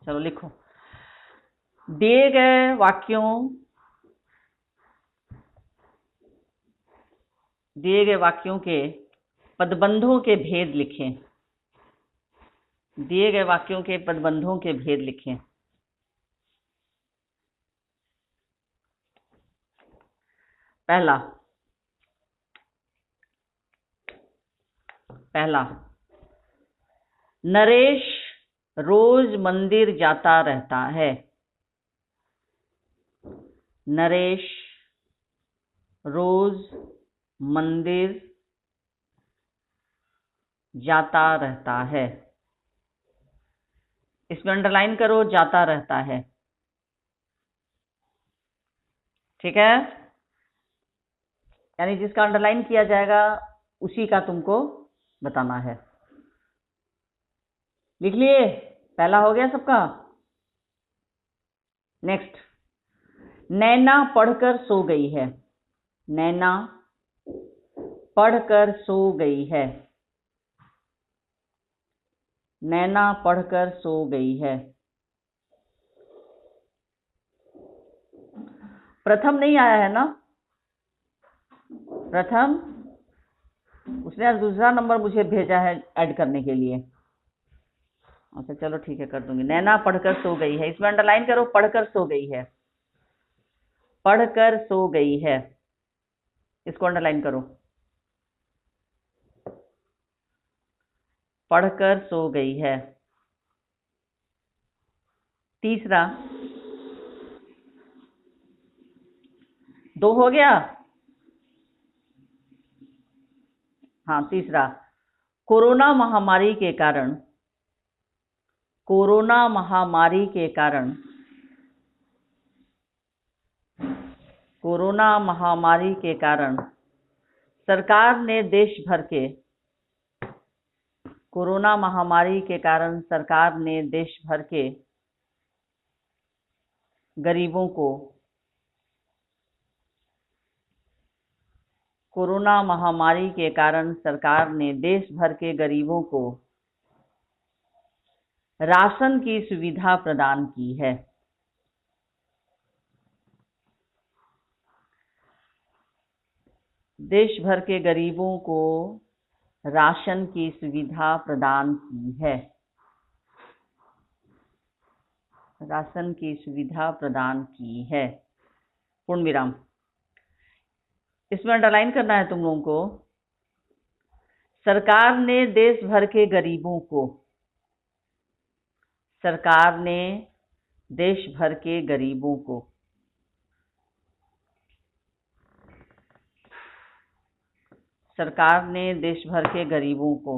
चलो लिखो। दिए गए वाक्यों के पदबंधों के भेद लिखें। दिए गए वाक्यों के पदबंधों के भेद लिखें। पहला, नरेश रोज मंदिर जाता रहता है। नरेश रोज मंदिर जाता रहता है। इसमें अंडरलाइन करो, जाता रहता है। ठीक है, यानी जिसका अंडरलाइन किया जाएगा उसी का तुमको बताना है। लिख लिए? पहला हो गया सबका। नेक्स्ट, नैना पढ़कर सो गई है। नैना पढ़कर सो गई है। नैना पढ़कर सो गई है। प्रथम नहीं आया है ना? प्रथम, उसने आज दूसरा नंबर मुझे भेजा है ऐड करने के लिए। अच्छा चलो ठीक है, कर दूंगी। नैना पढ़कर सो गई है, इसमें अंडरलाइन करो, पढ़कर सो गई है। पढ़कर सो गई है, इसको अंडरलाइन करो। पढ़कर सो गई है। तीसरा, 2 हो गया। हाँ, तीसरा, कोरोना महामारी के कारण, कोरोना महामारी के कारण, कोरोना महामारी के कारण सरकार ने देश भर के, कोरोना महामारी के कारण सरकार ने देश भर के गरीबों को, कोरोना महामारी के कारण सरकार ने देश भर के गरीबों को राशन की सुविधा प्रदान की है। देश भर के गरीबों को राशन की सुविधा प्रदान की है। राशन की सुविधा प्रदान की है। पूर्ण विराम। इसमें अंडरलाइन करना है तुम लोगों को, सरकार ने देश भर के गरीबों को, सरकार ने देश भर के गरीबों को, सरकार ने देश भर के गरीबों को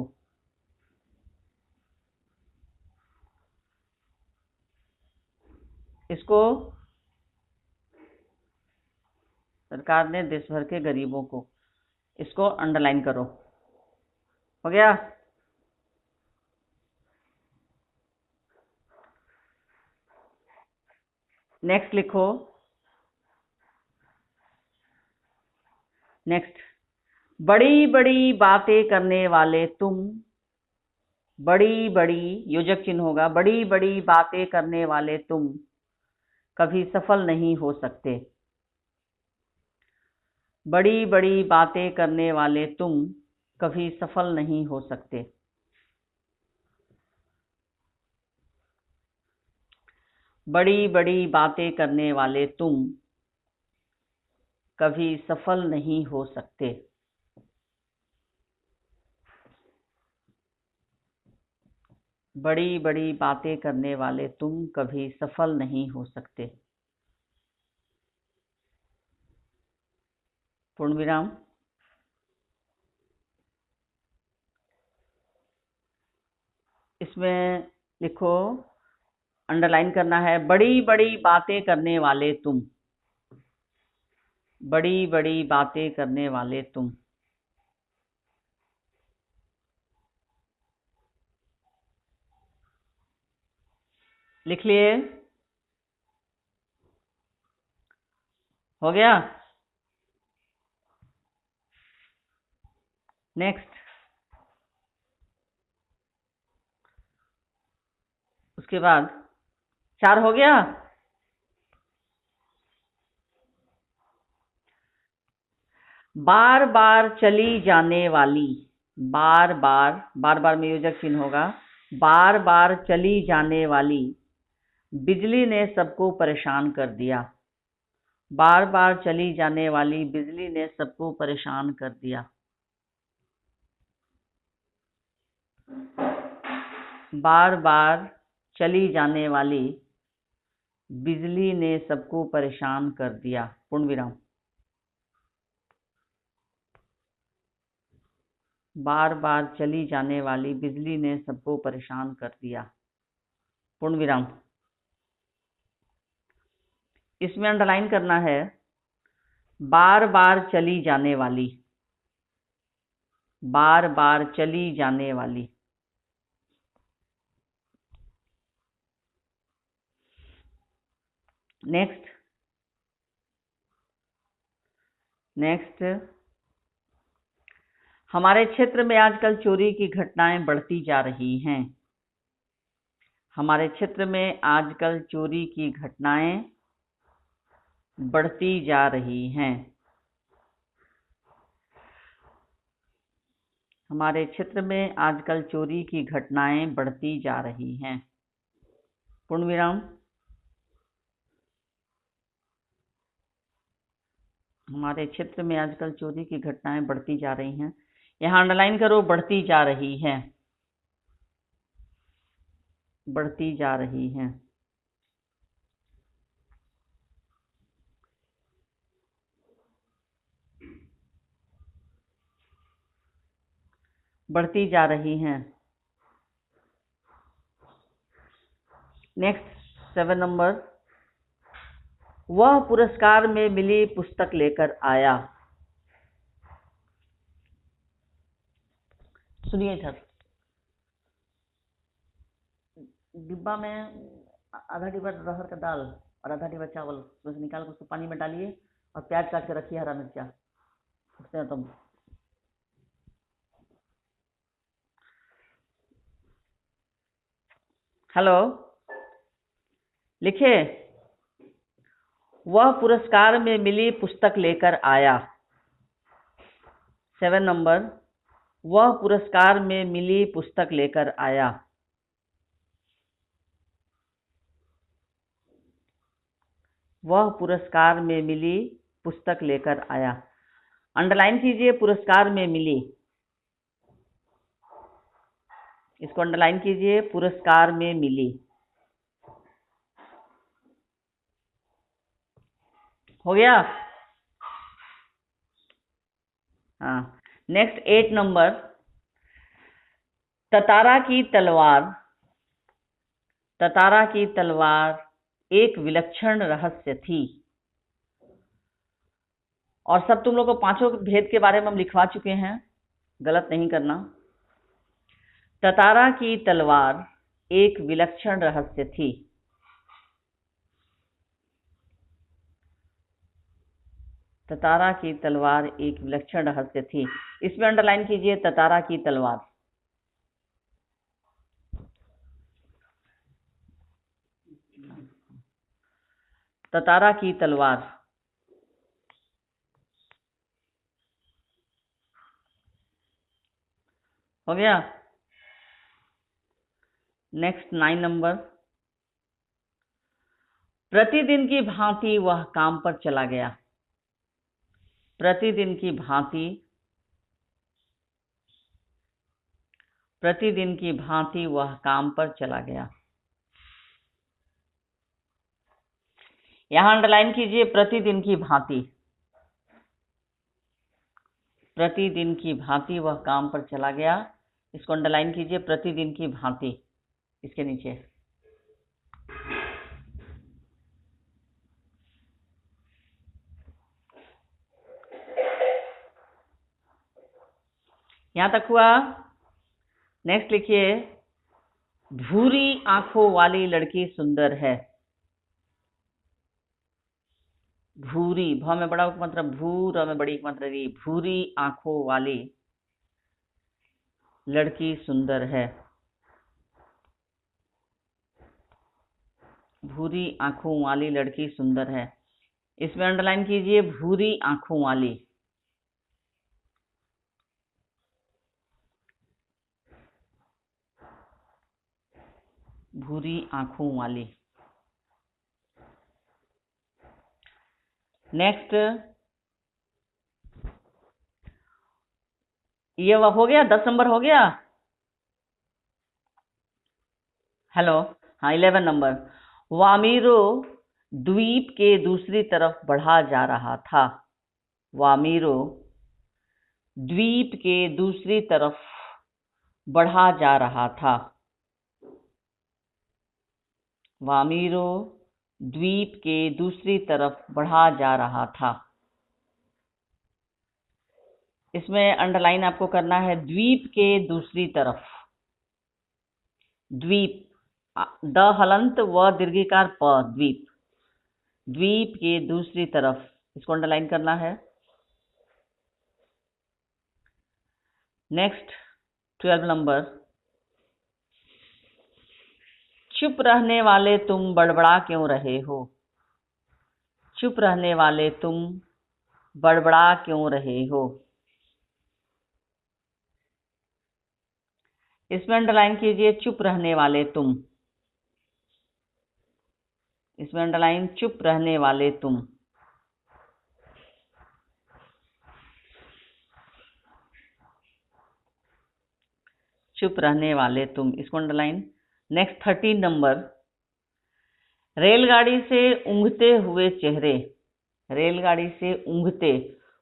इसको, सरकार ने देश भर के गरीबों को, इसको अंडरलाइन करो। हो गया? नेक्स्ट लिखो। नेक्स्ट, बड़ी बड़ी बातें करने वाले तुम, बड़ी बड़ी, योजक चिन्ह होगा, बड़ी बड़ी बातें करने वाले तुम कभी सफल नहीं हो सकते। बड़ी बड़ी बातें करने वाले तुम कभी सफल नहीं हो सकते। बड़ी बड़ी बातें करने वाले तुम कभी सफल नहीं हो सकते। बड़ी बड़ी बातें करने वाले तुम कभी सफल नहीं हो सकते। पूर्ण विराम। इसमें लिखो, अंडरलाइन करना है, बड़ी बड़ी बातें करने वाले तुम, बड़ी बड़ी बातें करने वाले तुम। लिख लिए? हो गया? नेक्स्ट, उसके बाद 4 हो गया। बार बार चली जाने वाली, बार बार, बार बार में योजक चिन्ह होगा, बार बार चली जाने वाली बिजली ने सबको परेशान कर दिया। बार बार चली जाने वाली बिजली ने सबको परेशान कर दिया। बार बार चली जाने वाली बिजली ने सबको परेशान कर दिया, पूर्ण विराम। बार बार चली जाने वाली बिजली ने सबको परेशान कर दिया, पूर्ण विराम। इसमें अंडरलाइन करना है, बार बार चली जाने वाली, बार बार चली जाने वाली। नेक्स्ट, हमारे क्षेत्र में आजकल चोरी की घटनाएं बढ़ती जा रही हैं। हमारे क्षेत्र में आजकल चोरी की घटनाएं बढ़ती जा रही हैं। हमारे क्षेत्र में आजकल चोरी की घटनाएं बढ़ती जा रही हैं, पूर्ण विराम। हमारे क्षेत्र में आजकल चोरी की घटनाएं बढ़ती जा रही हैं। यहां अंडरलाइन करो, बढ़ती जा रही हैं, बढ़ती जा रही हैं। बढ़ती जा रही हैं। नेक्स्ट 7 नंबर, वह पुरस्कार में मिली पुस्तक लेकर आया। सुनिए इधर, डिब्बा में आधा डिब्बा अरहर का दाल और आधा डिब्बा चावल, उसमें से निकाल कर उसको पानी में डालिए और प्याज काट के रखिए, हरा मिर्चा, उससे तुम। हेलो, लिखे, वह पुरस्कार में मिली पुस्तक लेकर आया। 7 नंबर, वह पुरस्कार में मिली पुस्तक लेकर आया। वह पुरस्कार में मिली पुस्तक लेकर आया। अंडरलाइन कीजिए, पुरस्कार में मिली, इसको अंडरलाइन कीजिए, पुरस्कार में मिली। हो गया। हाँ, नेक्स्ट 8 नंबर, ततारा की तलवार, ततारा की तलवार एक विलक्षण रहस्य थी। और सब तुम लोग को पांचों भेद के बारे में हम लिखवा चुके हैं, गलत नहीं करना। ततारा की तलवार एक विलक्षण रहस्य थी। ततारा की तलवार एक विलक्षण रहस्य थी। इसमें अंडरलाइन कीजिए, ततारा की तलवार। ततारा की तलवार। हो गया। नेक्स्ट 9 नंबर, प्रतिदिन की भांति वह काम पर चला गया। प्रतिदिन की भांति, प्रतिदिन की भांति वह काम पर चला गया। यहां अंडरलाइन कीजिए, प्रतिदिन की भांति। प्रतिदिन की भांति वह काम पर चला गया, इसको अंडरलाइन कीजिए, प्रतिदिन की भांति, इसके नीचे। यहां तक हुआ। नेक्स्ट लिखिए, भूरी आंखों वाली लड़की सुंदर है। भूरी, भ में बड़ा मतलब भू, र में बड़ी मतलब री। भूरी आंखों वाली लड़की सुंदर है। भूरी आंखों वाली लड़की सुंदर है। इसमें अंडरलाइन कीजिए भूरी आंखों वाली। भूरी आंखों वाली। नेक्स्ट, ये हो गया, 10 नंबर हो गया। हेलो, हाँ 11 नंबर। वामीरो द्वीप के दूसरी तरफ बढ़ा जा रहा था। वामीरो द्वीप के दूसरी तरफ बढ़ा जा रहा था। वामीरो द्वीप के दूसरी तरफ बढ़ा जा रहा था। इसमें अंडरलाइन आपको करना है द्वीप के दूसरी तरफ। द्वीप, द हलंत व दीर्घिकार प, द्वीप। द्वीप के दूसरी तरफ, इसको अंडरलाइन करना है। Next 12 number. चुप रहने वाले तुम बड़बड़ा क्यों रहे हो। चुप रहने वाले तुम बड़बड़ा क्यों रहे हो। इसमें अंडरलाइन कीजिए चुप रहने वाले तुम। इसमें अंडरलाइन चुप रहने वाले तुम। चुप रहने वाले तुम, इसको अंडरलाइन। Next 13 number. रेलगाड़ी से ऊँघते हुए चेहरे। रेलगाड़ी से ऊँघते,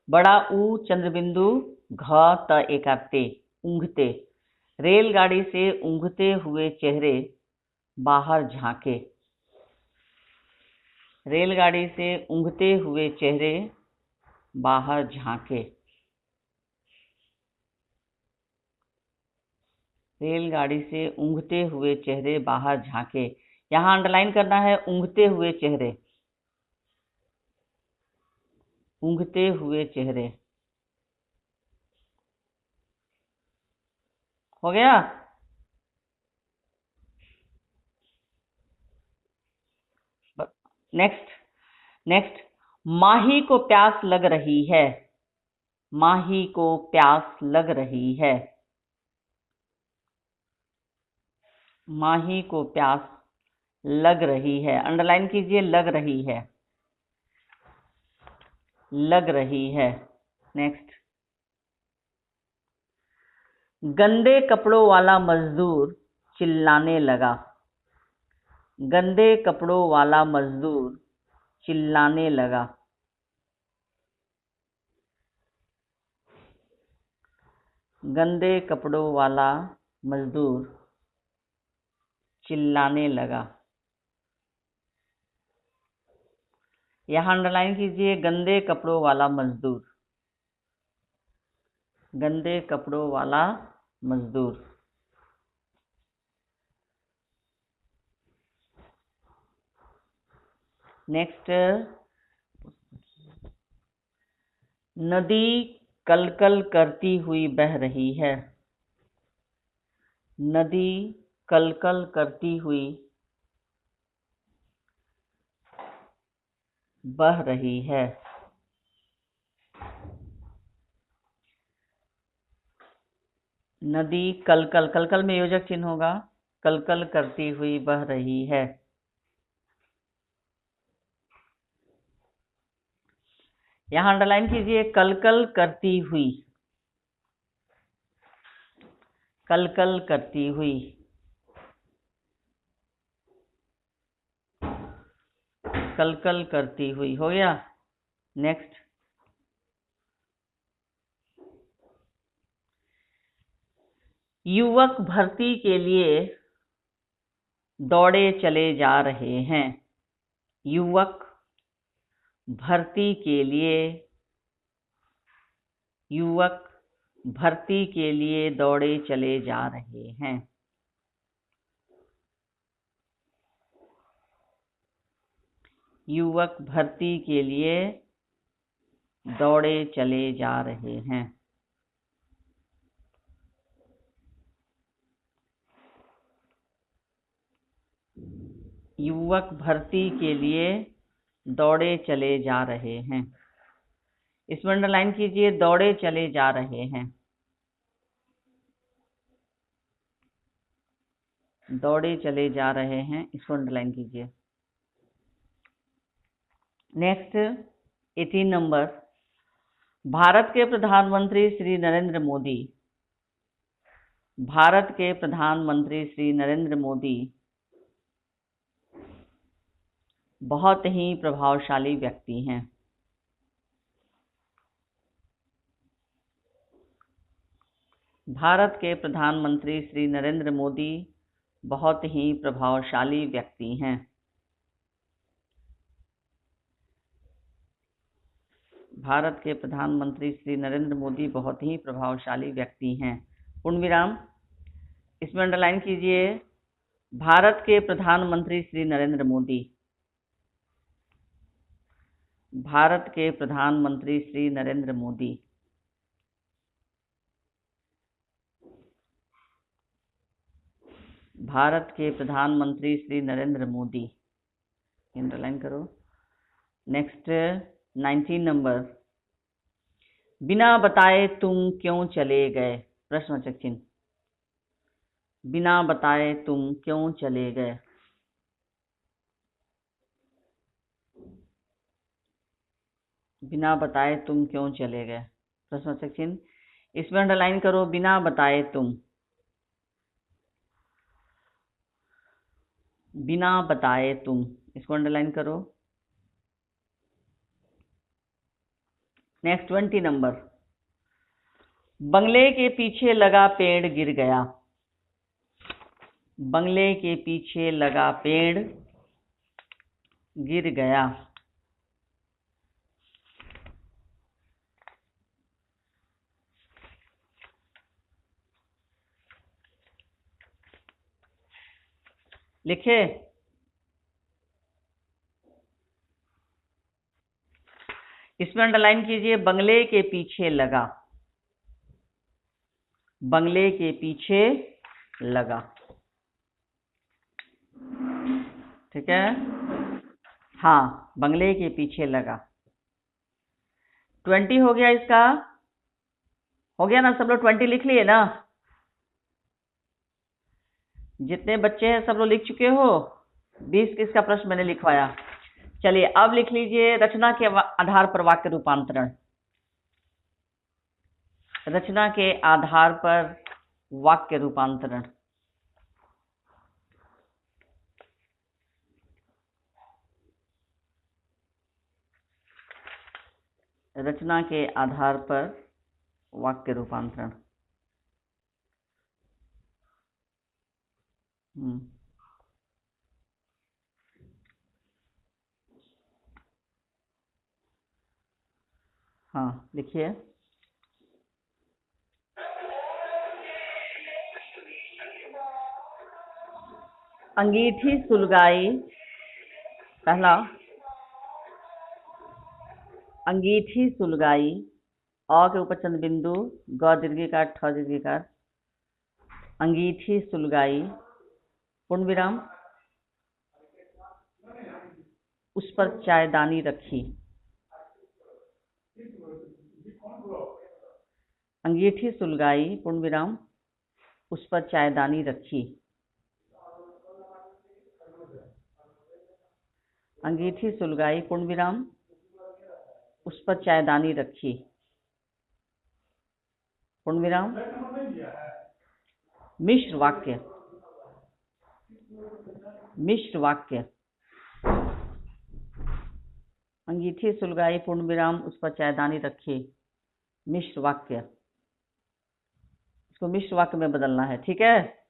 बड़ा ऊ चंद्रबिंदु घ त एकार ते, ऊँघते। रेलगाड़ी से ऊँघते हुए चेहरे बाहर झांके। रेलगाड़ी से ऊँघते हुए चेहरे बाहर झांके। रेलगाड़ी से ऊँघते हुए चेहरे बाहर झांके। यहाँ अंडरलाइन करना है ऊँघते हुए चेहरे। ऊँघते हुए चेहरे। हो गया। नेक्स्ट, माही को प्यास लग रही है। माही को प्यास लग रही है। माही को प्यास लग रही है, अंडरलाइन कीजिए लग रही है। लग रही है। नेक्स्ट, गंदे कपड़ों वाला मजदूर चिल्लाने लगा। गंदे कपड़ों वाला मजदूर चिल्लाने लगा। गंदे कपड़ों वाला मजदूर चिल्लाने लगा। यहाँ अंडरलाइन कीजिए गंदे कपड़ों वाला मजदूर। गंदे कपड़ों वाला मजदूर। नेक्स्ट, नदी कलकल करती हुई बह रही है। नदी कलकल करती हुई बह रही है। नदी कलकल, कलकल में योजक चिन्ह होगा, कलकल करती हुई बह रही है। यहाँ अंडरलाइन कीजिए कलकल करती हुई। कलकल करती हुई। कलकल करती हुई हो गया। नेक्स्ट, युवक भर्ती के लिए दौड़े चले जा रहे हैं। युवक भर्ती के लिए, युवक भर्ती के लिए दौड़े चले जा रहे हैं। युवक भर्ती के लिए दौड़े चले जा रहे हैं। युवक भर्ती के लिए दौड़े चले जा रहे हैं। इसमें अंडरलाइन कीजिए, दौड़े चले जा रहे हैं। दौड़े चले जा रहे हैं, इसको अंडरलाइन कीजिए। नेक्स्ट 18 नंबर, भारत के प्रधानमंत्री श्री नरेंद्र मोदी, भारत के प्रधानमंत्री श्री नरेंद्र मोदी बहुत ही प्रभावशाली व्यक्ति हैं। भारत के प्रधानमंत्री श्री नरेंद्र मोदी बहुत ही प्रभावशाली व्यक्ति हैं। भारत के प्रधानमंत्री श्री नरेंद्र मोदी बहुत ही प्रभावशाली व्यक्ति हैं। पूर्ण विराम। इसमें अंडरलाइन कीजिए, भारत के प्रधानमंत्री श्री नरेंद्र मोदी, भारत के प्रधानमंत्री श्री नरेंद्र मोदी भारत के प्रधानमंत्री श्री नरेंद्र मोदी, अंडरलाइन करो। नेक्स्ट 19 नंबर, बिना बताए तुम क्यों चले गए, प्रश्नवाचक चिन्ह। बिना बताए तुम क्यों चले गए। बिना बताए तुम क्यों चले गए, प्रश्नवाचक चिन्ह। इसमें अंडरलाइन करो, बिना बताए तुम, बिना बताए तुम, इसको अंडरलाइन करो। नेक्स्ट 20 नंबर, बंगले के पीछे लगा पेड़ गिर गया। बंगले के पीछे लगा पेड़ गिर गया। लिखे। इसमें अंडरलाइन कीजिए, बंगले के पीछे लगा, बंगले के पीछे लगा। ठीक है, हाँ, बंगले के पीछे लगा। 20 हो गया, इसका हो गया ना, सब लोग 20 लिख लिए ना? जितने बच्चे हैं सब लोग लिख चुके हो? 20 किसका प्रश्न मैंने लिखवाया। चलिए अब लिख लीजिए, रचना के आधार पर वाक्य रूपांतरण। रचना के आधार पर वाक्य रूपांतरण। रचना के आधार पर वाक्य रूपांतरण। हाँ, लिखिए। अंगीठी सुलगाई, पहला अंगीठी सुलगाई, अ के ऊपर चंद्र बिंदु, ग दीर्घिकार, ठ दीर्घिकार, अंगीठी सुलगाई, पूर्ण विराम, उस पर चायदानी रखी। अंगीठी सुलगाई, पूर्ण विराम, उस पर चायदानी रखी। अंगीठी सुलगाई, पूर्ण विराम, उस पर चायदानी रखी, पूर्ण विराम। मिश्र वाक्य, मिश्र वाक्य। अंगीठी सुलगाई, पूर्ण विराम, उस पर चायदानी रखी, मिश्र वाक्य। इसको मिश्र वाक्य में बदलना है, ठीक है?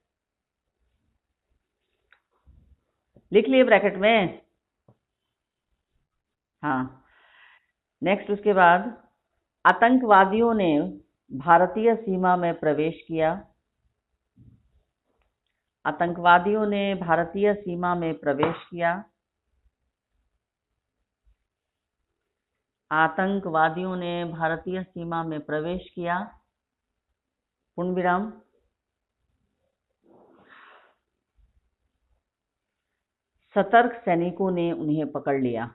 लिख लिए ब्रैकेट में? हाँ। नेक्स्ट उसके बाद, आतंकवादियों ने भारतीय सीमा में प्रवेश किया। आतंकवादियों ने भारतीय सीमा में प्रवेश किया। आतंकवादियों ने भारतीय सीमा में प्रवेश किया, पूर्ण विराम। सतर्क सैनिकों ने उन्हें पकड़ लिया।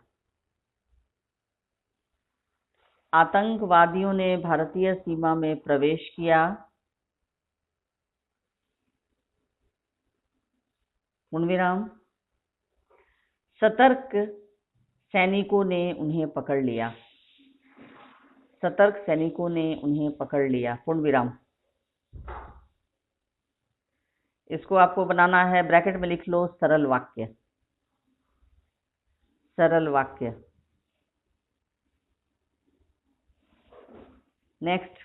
आतंकवादियों ने भारतीय सीमा में प्रवेश किया। पूर्णविराम। सतर्क सैनिकों ने उन्हें पकड़ लिया। सतर्क सैनिकों ने उन्हें पकड़ लिया। पूर्णविराम। इसको आपको बनाना है, ब्रैकेट में लिख लो सरल वाक्य। सरल वाक्य। नेक्स्ट,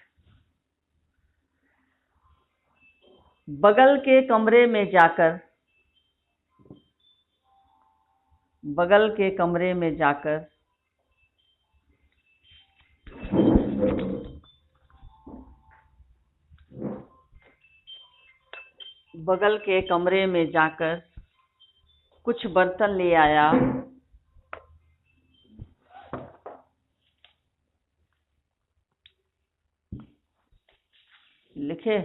बगल के कमरे में जाकर, बगल के कमरे में जाकर बगल के कमरे में जाकर कुछ बर्तन ले आया। लिखे,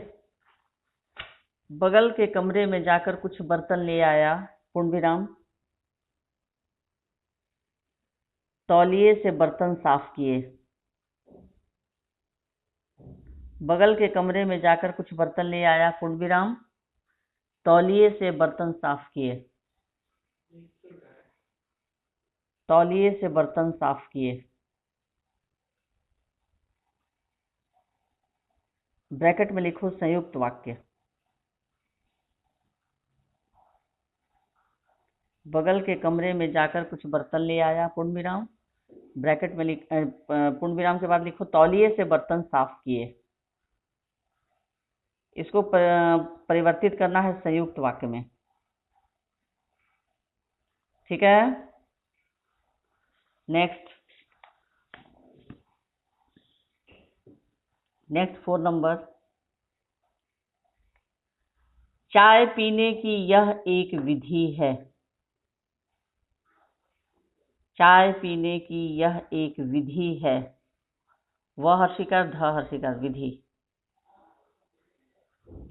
बगल के कमरे में जाकर कुछ बर्तन ले आया। पूर्णविराम। तौलिए से बर्तन साफ किए। बगल के कमरे में जाकर कुछ बर्तन ले आया। पूर्णविराम। तौलिए से बर्तन साफ किए। तौलिए से बर्तन साफ किए। ब्रैकेट में लिखो संयुक्त वाक्य। बगल के कमरे में जाकर कुछ बर्तन ले आया। पूर्णविराम। ब्रैकेट में पूर्णविराम के बाद लिखो तौलिए से बर्तन साफ किए। इसको परिवर्तित करना है संयुक्त वाक्य में। ठीक है। नेक्स्ट, 4 नंबर, चाय पीने की यह एक विधि है। चाय पीने की यह एक विधि है। वह हर्षिकार ध हर्षिकार विधि।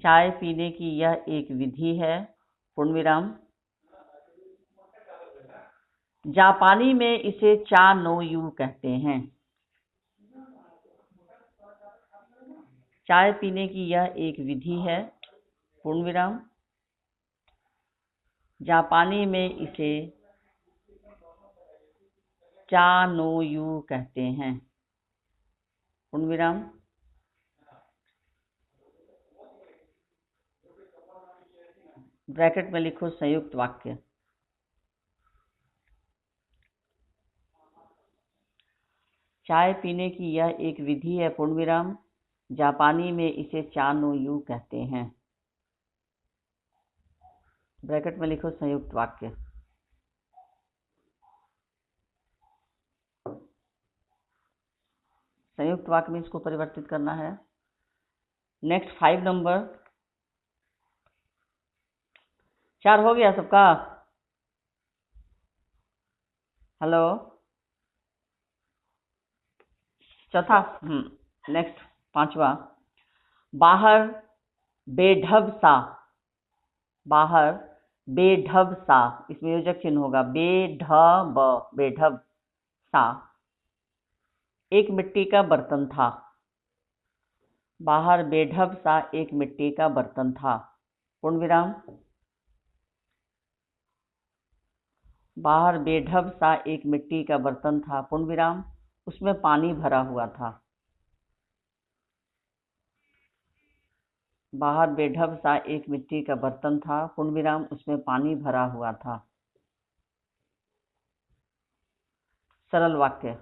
चाय पीने की यह एक विधि है। पूर्णविराम। जापानी में इसे चा नो यू कहते हैं। चाय पीने की यह एक विधि है। पूर्णविराम। जापानी में इसे चा नो यू कहते हैं। पूर्णविराम। ब्रैकेट में लिखो संयुक्त वाक्य। चाय पीने की यह एक विधि है। पूर्णविराम। जापानी में इसे चा नो यू कहते हैं। ब्रैकेट में लिखो संयुक्त वाक्य। संयुक्त वाक्य में इसको परिवर्तित करना है। नेक्स्ट 5 नंबर, 4 हो गया सबका? हेलो, चौथा। नेक्स्ट 5वां, बाहर बेढब सा। बाहर बेढब सा, इसमें योजक चिन्ह होगा। बेढब, बेढब सा एक मिट्टी का बर्तन था। बाहर बेढब सा एक मिट्टी का बर्तन था। पूर्णविराम। बाहर बेढब सा एक मिट्टी का बर्तन था। पूर्णविराम। उसमें पानी भरा हुआ था। बाहर बेढब सा एक मिट्टी का बर्तन था। पूर्णविराम। उसमें पानी भरा हुआ था। सरल वाक्य।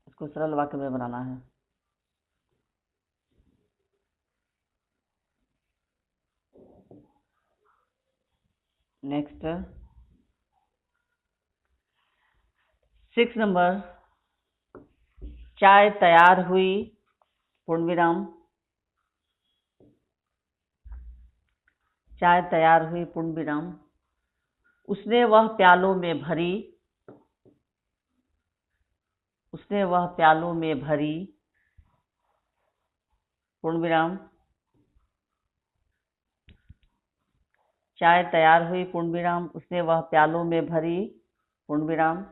इसको सरल वाक्य में बनाना है। नेक्स्ट 6 नंबर, चाय तैयार हुई। पूर्णविराम। चाय तैयार हुई। पूर्णविराम। उसने वह प्यालों में भरी। उसने वह प्यालों में भरी। पूर्णविराम। चाय तैयार हुई पूर्ण विराम, उसने वह प्यालों में भरी पूर्ण विराम,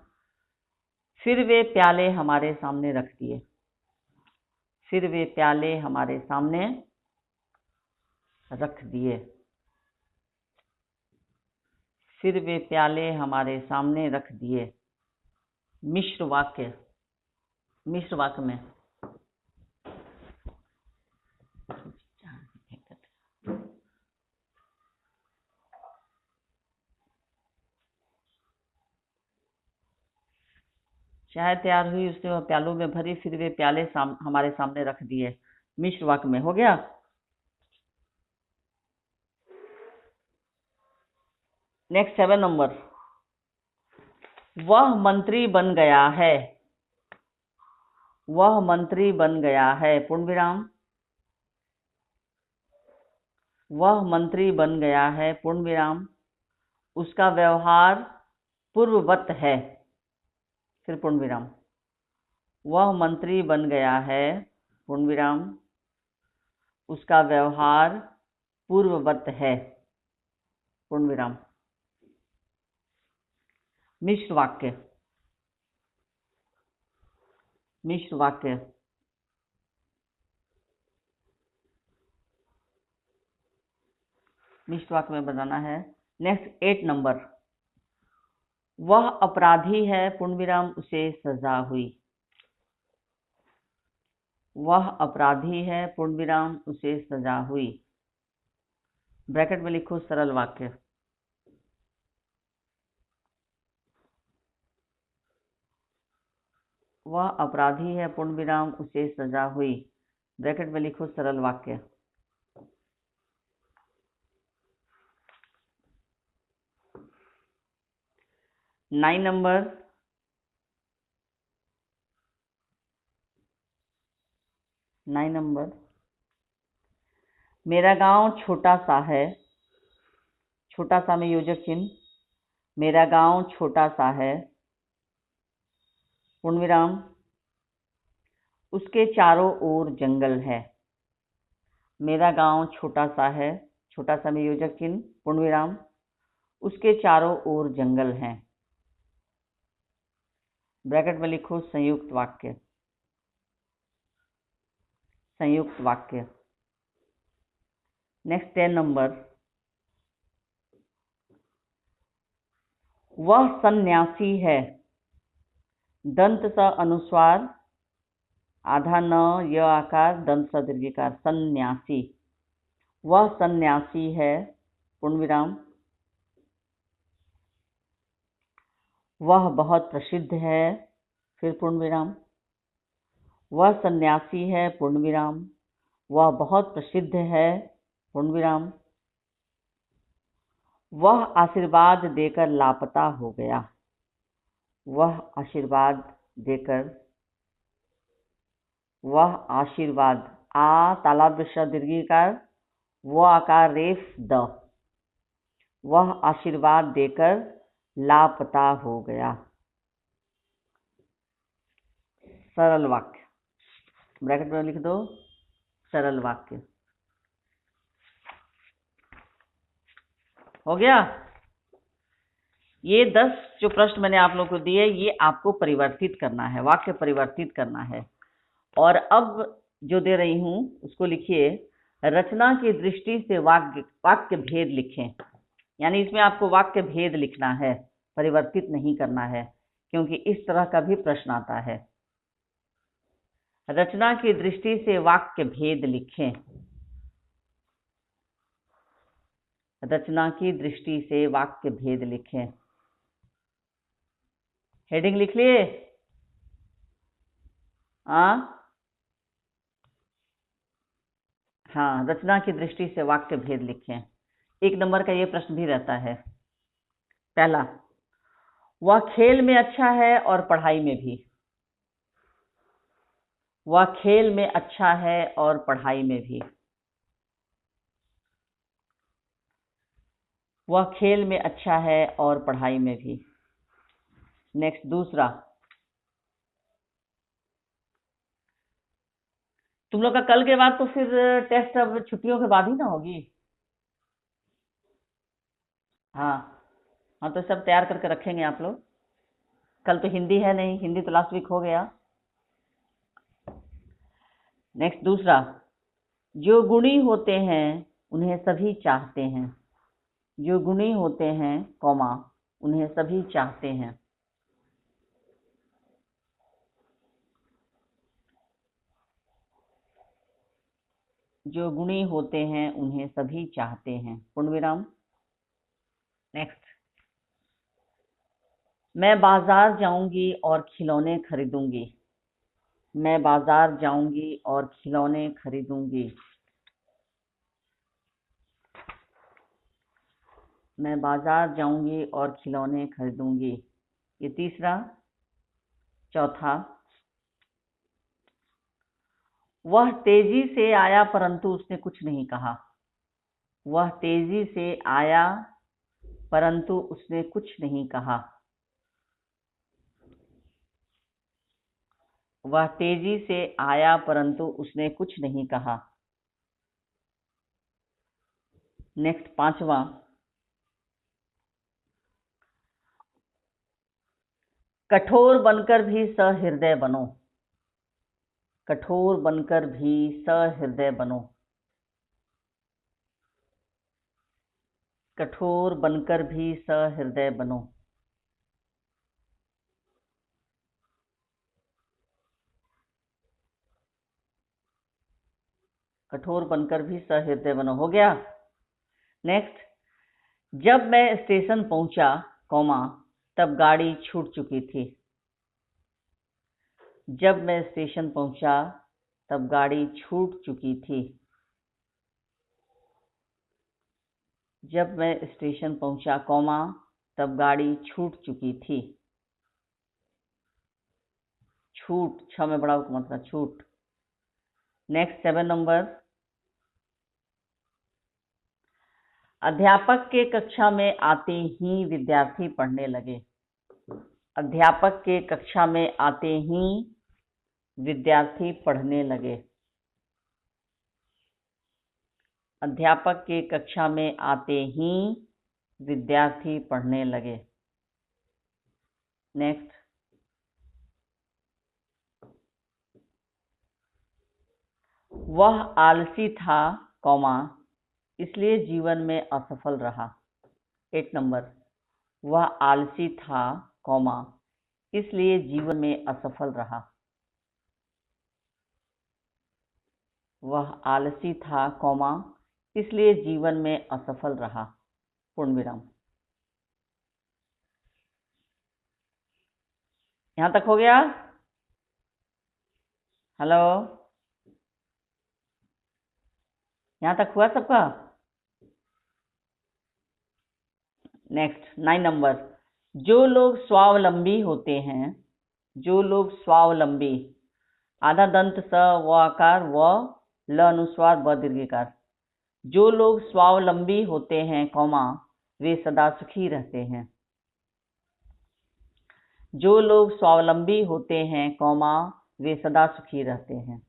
फिर वे प्याले हमारे सामने रख दिए, फिर वे प्याले हमारे सामने रख दिए, फिर वे प्याले हमारे सामने रख दिए। मिश्र वाक्य, मिश्र वाक्य में चाय तैयार हुई, उसने वह प्यालों में भरी, फिर वे प्याले हमारे सामने रख दिए। मिश्र वाक्य में हो गया। नेक्स्ट 7 नंबर, वह मंत्री बन गया है, वह मंत्री बन गया है पूर्ण विराम, वह मंत्री बन गया है पूर्ण विराम, उसका व्यवहार पूर्ववत है, फिर पूर्ण विराम, वह मंत्री बन गया है पूर्ण विराम, उसका व्यवहार पूर्ववत है पूर्ण विराम। मिश्र वाक्य, मिश्र वाक्य, मिश्र वाक्य में बताना है। नेक्स्ट 8 नंबर, वह अपराधी है पूर्ण विराम, उसे सजा हुई, वह अपराधी है पूर्ण विराम, उसे सजा हुई। ब्रैकेट में लिखो सरल वाक्य, वह अपराधी है पूर्ण विराम, उसे सजा हुई, ब्रैकेट में लिखो सरल वाक्य। नाइन नंबर, मेरा गांव छोटा सा है, छोटा सा में योजक चिन्ह, मेरा गांव छोटा सा है पूर्ण विराम, उसके चारों ओर जंगल है, मेरा गांव छोटा सा है, छोटा सा में योजक चिन्ह पूर्ण विराम, उसके चारों ओर जंगल हैं। ब्रैकेट में लिखो संयुक्त वाक्य, संयुक्त वाक्य। नेक्स्ट 10 नंबर, वह सन्यासी है, दंत स अनुस्वार, आधा न य आकार, दंत स दीर्घिकार, सन्यासी, वह सन्यासी है पूर्ण विराम, वह बहुत प्रसिद्ध है, फिर पूर्ण विराम, वह सन्यासी है पूर्ण विराम, वह बहुत प्रसिद्ध है पूर्ण विराम, वह आशीर्वाद देकर लापता हो गया, वह आशीर्वाद देकर, वह आशीर्वाद, आ तालाब दीर्घिकार, वह आकार रेफ द, वह आशीर्वाद देकर लापता हो गया। सरल वाक्य, ब्रैकेट में लिख दो सरल वाक्य। हो गया। ये 10 जो प्रश्न मैंने आप लोगों को दिए, ये आपको परिवर्तित करना है, वाक्य परिवर्तित करना है। और अब जो दे रही हूं उसको लिखिए, रचना की दृष्टि से वाक्य भेद लिखें। यानी इसमें आपको वाक्य भेद लिखना है, परिवर्तित नहीं करना है, क्योंकि इस तरह का भी प्रश्न आता है। रचना की दृष्टि से वाक्य भेद लिखें, रचना की दृष्टि से वाक्य भेद लिखें। हेडिंग लिख लिए? हाँ, रचना की दृष्टि से वाक्य भेद लिखें। 1 नंबर का ये प्रश्न भी रहता है। पहला, वह खेल में अच्छा है और पढ़ाई में भी, वह खेल में अच्छा है और पढ़ाई में भी, वह खेल में अच्छा है और पढ़ाई में भी। नेक्स्ट, दूसरा, तुम लोग का कल के बाद तो फिर टेस्ट अब छुट्टियों के बाद ही ना होगी। हाँ हाँ, तो सब तैयार करके रखेंगे आप लोग। कल तो हिंदी है नहीं, हिंदी तो लास्ट वीक हो गया। नेक्स्ट दूसरा, जो गुणी होते हैं उन्हें सभी चाहते हैं। जो गुणी होते हैं कॉमा उन्हें सभी चाहते हैं। जो गुणी होते हैं उन्हें सभी चाहते हैं, पूर्ण विराम। नेक्स्ट, मैं बाजार जाऊंगी और खिलौने खरीदूंगी। मैं बाजार जाऊंगी और खिलौने खरीदूंगी। मैं बाजार जाऊंगी और खिलौने खरीदूंगी। ये तीसरा। चौथा, वह तेजी से आया परंतु उसने कुछ नहीं कहा। वह तेजी से आया परंतु उसने कुछ नहीं कहा। वह तेजी से आया परंतु उसने कुछ नहीं कहा। नेक्स्ट पांचवा, कठोर बनकर भी सहृदय बनो। कठोर बनकर भी सहृदय बनो। कठोर बनकर भी सहृदय बनो। कठोर बनकर भी सहृदय बनो, हो गया। नेक्स्ट, जब मैं स्टेशन पहुंचा कॉमा तब गाड़ी छूट चुकी थी। जब मैं स्टेशन पहुंचा तब गाड़ी छूट चुकी थी। जब मैं स्टेशन पहुंचा कॉमा तब गाड़ी छूट चुकी थी। छूट, छ में बड़ा का मतलब छूट। नेक्स्ट 7 नंबर, अध्यापक के कक्षा में आते ही विद्यार्थी पढ़ने लगे। अध्यापक के कक्षा में आते ही विद्यार्थी पढ़ने लगे। अध्यापक के कक्षा में आते ही विद्यार्थी पढ़ने लगे। नेक्स्ट, वह आलसी था कॉमा इसलिए जीवन में असफल रहा। 8 नंबर, वह आलसी था कॉमा इसलिए जीवन में असफल रहा। वह आलसी था कॉमा इसलिए जीवन में असफल रहा, पूर्ण विराम। यहां तक हो गया? हेलो, यहां तक हुआ सबका? नेक्स्ट 9 नंबर, जो लोग स्वावलंबी होते हैं। जो लोग स्वावलंबी, आधा दंत स व आकार व ल अनुस्वार ब दीर्घिकार। जो लोग स्वावलंबी होते हैं कौमा वे सदा सुखी रहते हैं। जो लोग स्वावलंबी होते हैं कौमा वे सदा सुखी रहते हैं।